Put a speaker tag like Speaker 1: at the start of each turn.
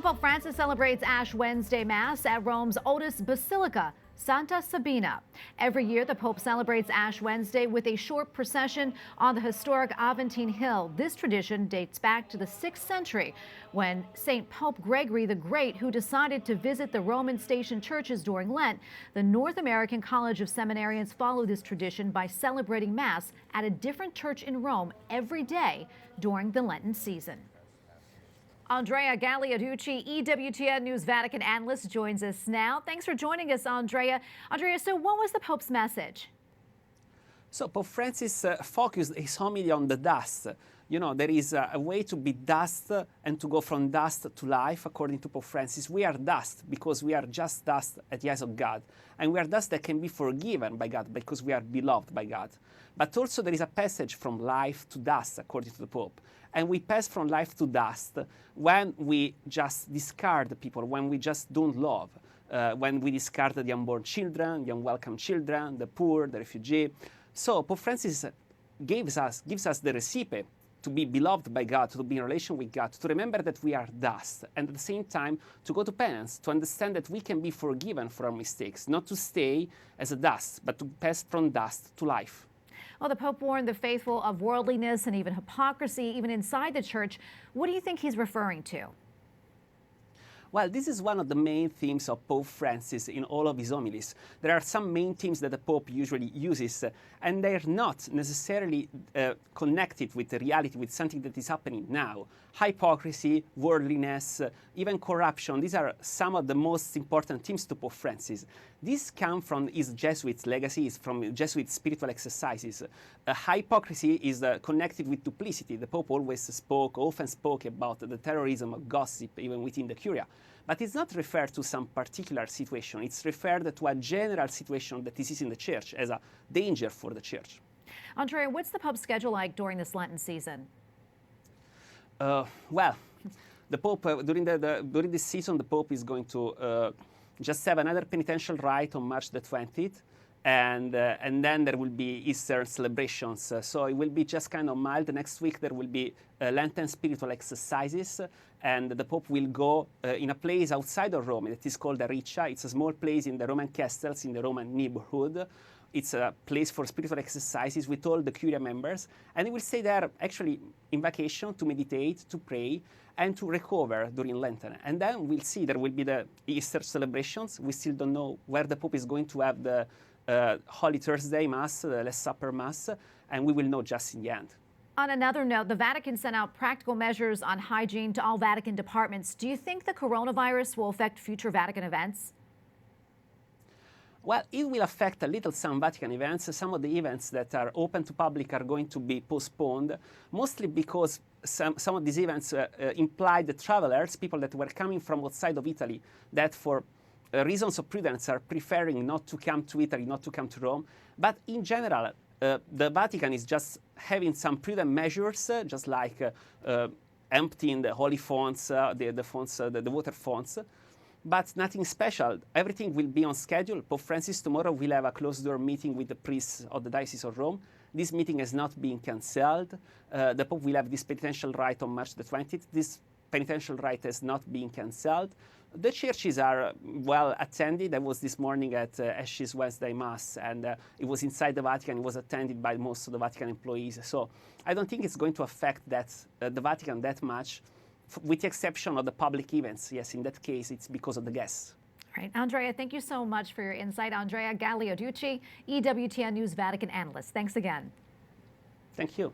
Speaker 1: Pope Francis celebrates Ash Wednesday Mass at Rome's oldest basilica, Santa Sabina. Every year, the Pope celebrates Ash Wednesday with a short procession on the historic Aventine Hill. This tradition dates back to the 6th century when St. Pope Gregory the Great, who decided to visit the Roman station churches during Lent. The North American College of Seminarians follow this tradition by celebrating Mass at a different church in Rome every day during the Lenten season. Andrea Gagliarducci, EWTN News Vatican analyst, joins us now. Thanks for joining us, Andrea. Andrea, so what was the Pope's message?
Speaker 2: So Pope Francis focused his homily on the dust. You know, there is a way to be dust and to go from dust to life, according to Pope Francis. We are dust because we are just dust at the eyes of God. And we are dust that can be forgiven by God because we are beloved by God. But also there is a passage from life to dust, according to the Pope. And we pass from life to dust when we just discard people, when we just don't love, when we discard the unborn children, the unwelcome children, the poor, the refugee. So Pope Francis gives us the recipe to be beloved by God, to be in relation with God, to remember that we are dust, and at the same time to go to penance, to understand that we can be forgiven for our mistakes, not to stay as a dust, but to pass from dust to life.
Speaker 1: Well, the Pope warned the faithful of worldliness and even hypocrisy, even inside the church. What do you think he's referring to?
Speaker 2: Well, this is one of the main themes of Pope Francis in all of his homilies. There are some main themes that the Pope usually uses, and they're not necessarily connected with the reality, with something that is happening now. Hypocrisy, worldliness, even corruption, these are some of the most important themes to Pope Francis. These come from his Jesuit legacies, from Jesuit spiritual exercises. Hypocrisy is connected with duplicity. The Pope often spoke about the terrorism of gossip, even within the Curia. But it's not referred to some particular situation. It's referred to a general situation that is in the Church as a danger for the Church.
Speaker 1: Andrea, what's the Pope's schedule like during this Lenten season?
Speaker 2: Well, the Pope, during this season, the Pope is going to just have another penitential rite on March the 20th. And then there will be Easter celebrations. So it will be just kind of mild. Next week there will be Lenten spiritual exercises, and the Pope will go in a place outside of Rome that is called Riccia. It's a small place in the Roman castles, in the Roman neighborhood. It's a place for spiritual exercises with all the Curia members, and he will stay there actually in vacation to meditate, to pray, and to recover during Lenten. And then we'll see, there will be the Easter celebrations. We still don't know where the Pope is going to have the Holy Thursday Mass, the Last Supper Mass, and we will know just in the end.
Speaker 1: On another note, the Vatican sent out practical measures on hygiene to all Vatican departments. Do you think the coronavirus will affect future Vatican events?
Speaker 2: Well, it will affect a little some Vatican events. Some of the events that are open to public are going to be postponed, mostly because some of these events imply the travelers, people that were coming from outside of Italy, that for reasons of prudence are preferring not to come to Italy, not to come to Rome. But in general, the Vatican is just having some prudent measures, just like emptying the holy fonts, the water fonts. But nothing special. Everything will be on schedule. Pope Francis tomorrow will have a closed-door meeting with the priests of the Diocese of Rome. This meeting has not been cancelled. The Pope will have this penitential rite on March the 20th. This penitential rite has not been cancelled. The churches are well attended. I was this morning at Ash Wednesday Mass, and it was inside the Vatican. It was attended by most of the Vatican employees. So I don't think it's going to affect the Vatican that much, with the exception of the public events. Yes, in that case, it's because of the guests.
Speaker 1: All right, Andrea, thank you so much for your insight. Andrea Gagliarducci, EWTN News Vatican analyst. Thanks again.
Speaker 2: Thank you.